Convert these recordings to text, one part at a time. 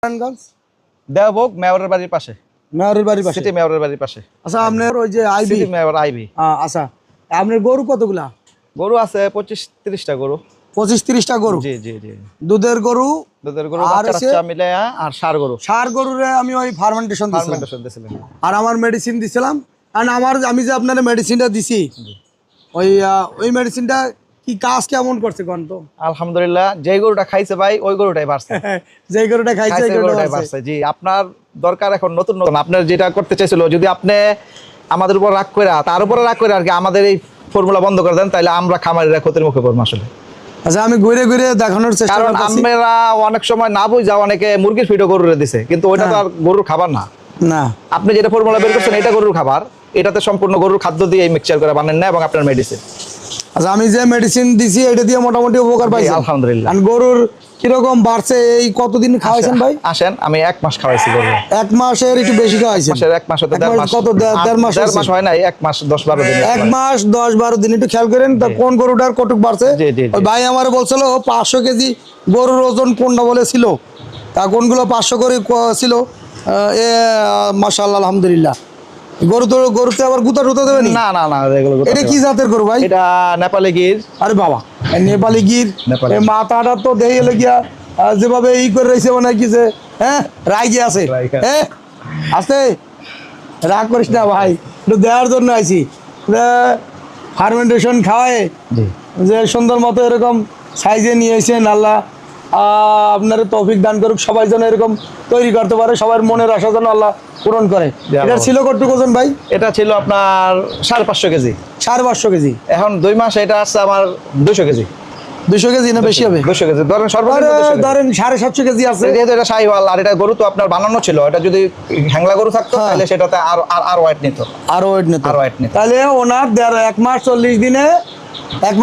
নারায়ণগঞ্জ দেওভোগ মেয়রের বাড়ির পাশে। মেয়রের বাড়ির পাশে, সিটি মেয়রের বাড়ির পাশে। আচ্ছা আপনার ওই যে আইবি সিটি মেয়র আইবি। আচ্ছা আপনার গরু কতগুলা? গরু আছে 25-30টা গরু। 25-30টা গরু? জি জি জি। দুধের গরু আর বাচ্চা মিলে আর ষাঁড় গরু। ষাঁড় গরুরে আমি ওই ফার্মেন্টেশন দিছিলাম আর আমার মেডিসিন দিছিলাম। আর আমি যে আপনার মেডিসিনটা দিছি ওই মেডিসিনটা কি কাজ কেমন করছে কোন তো? আলহামদুলিল্লাহ, যে গরুটা খাইছে ভাই ওই গরুটাই বাড়ছে। যে গরুটা খাইছে ওই গরুটাই বাড়ছে। জি, আপনার দরকার এখন নতুন নতুন আপনার যেটা করতে চাইছিল, যদি আপনি আমাদের উপর রাগ করে তার উপরে রাগ করে আর কি আমাদের এই ফর্মুলা বন্ধ করে দেন, তাহলে আমরা খামারিরা ক্ষতির মুখে পড়বো আসলে। আচ্ছা আমি ঘুরে ঘুরে দেখানোর চেষ্টা করছি, কারণ আমরা অনেক সময় না বুঝা অনেকে মুরগির ফিডও গরুরে দিছে, কিন্তু ওইটা তো আর গরুর খাবার না। না, আপনি যেটা ফর্মুলা বের করছেন এটা গরুর খাবার, এটাতে সম্পূর্ণ গরুর খাদ্য দিয়ে মিক্সচার করে বানান না এবং আপনার মেডিসিন। আচ্ছা আমি যে মেডিসিন দিছি এটা দিয়ে মোটামুটি উপকার পাইছি আলহামদুলিল্লাহ। আর গরুর কিরকম বাড়ছে? এই কতদিন খাওয়াইছেন ভাই? আসেন, আমি 1 মাস খাওয়াইছি গরু। 1 মাসের একটু বেশি খাওয়াইছেন? 1 মাস হতে 1.5 মাস। কত 1.5 মাস? 1.5 মাস হয় না, 1 মাস 10-12 দিন। 1 মাস 10-12 দিন একটু খেয়াল করেন তো কোন গরুটার কটুক বাড়ছে। ওই ভাই আমার বলছিল 500 কেজি গরুর ওজন কোনটা বলেছিল, তা কোনগুলো 500 করে ছিল। মাশাআল্লাহ আলহামদুলিল্লাহ। গরুতে আবার গুতা টুতা দেবে না না না, এটা কি জাতের গরু ভাই? এটা নেপালি গির। আরে বাবা, নেপালি গির। মাথাটা তো দেখে গিয়া যেভাবে ই করে রয়েছে মনে হয় কি যে রাইগে আছে। আছে, রাগ করিস না ভাই, একটু দেওয়ার জন্য আইছি। ফার্মেন্টেশন খাওয়ায় যে সুন্দর মতো এরকম সাইজে নিয়ে এসেছেন। আল্লাহ আপনার তৌফিক দান করুক, সবাই যেন এরকম তৈরি করতে পারে, সবার মনের আশা যেন আল্লাহ পূরণ করে। এটা ছিল কতটুকু ওজন ভাই? এটা ছিল আপনার 550 কেজি। 550 কেজি। এখন 2 মাস এটা আসছে আমার 200 কেজি। 200 কেজি না বেশি হবে? 200 কেজি ধরেন, ধরেন 750 কেজি আছে। যেহেতু এটা শাহিওয়াল আর এটা গরু তো আপনার বানানো ছিল, এটা যদি হ্যাংলা গরু থাকতো তাহলে সেটাতে আর ওয়েট নিত, তাহলে ওনার 1 মাস 40 দিনে 1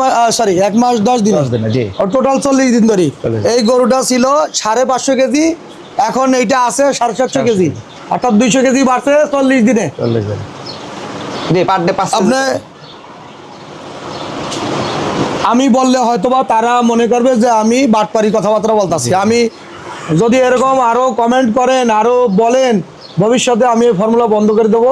মাস 10 দিন জি, টোটাল 40 দিন ধরে এই গরুটা ছিল 550 কেজি, এখন এইটা আছে 750 কেজি, অর্থাৎ 200 কেজি বাড়ছে 40 দিনে। জি, পার ডে 5। আপনি আমি বললে হয়তোবা তারা মনে করবে যে আমি বাটপারি কথাবার্তা বলতেছি। আমি যদি এরকম আরো কমেন্ট করেন, আরো বলেন, ভবিষ্যতে আমি এই ফর্মুলা বন্ধ করে দেবো।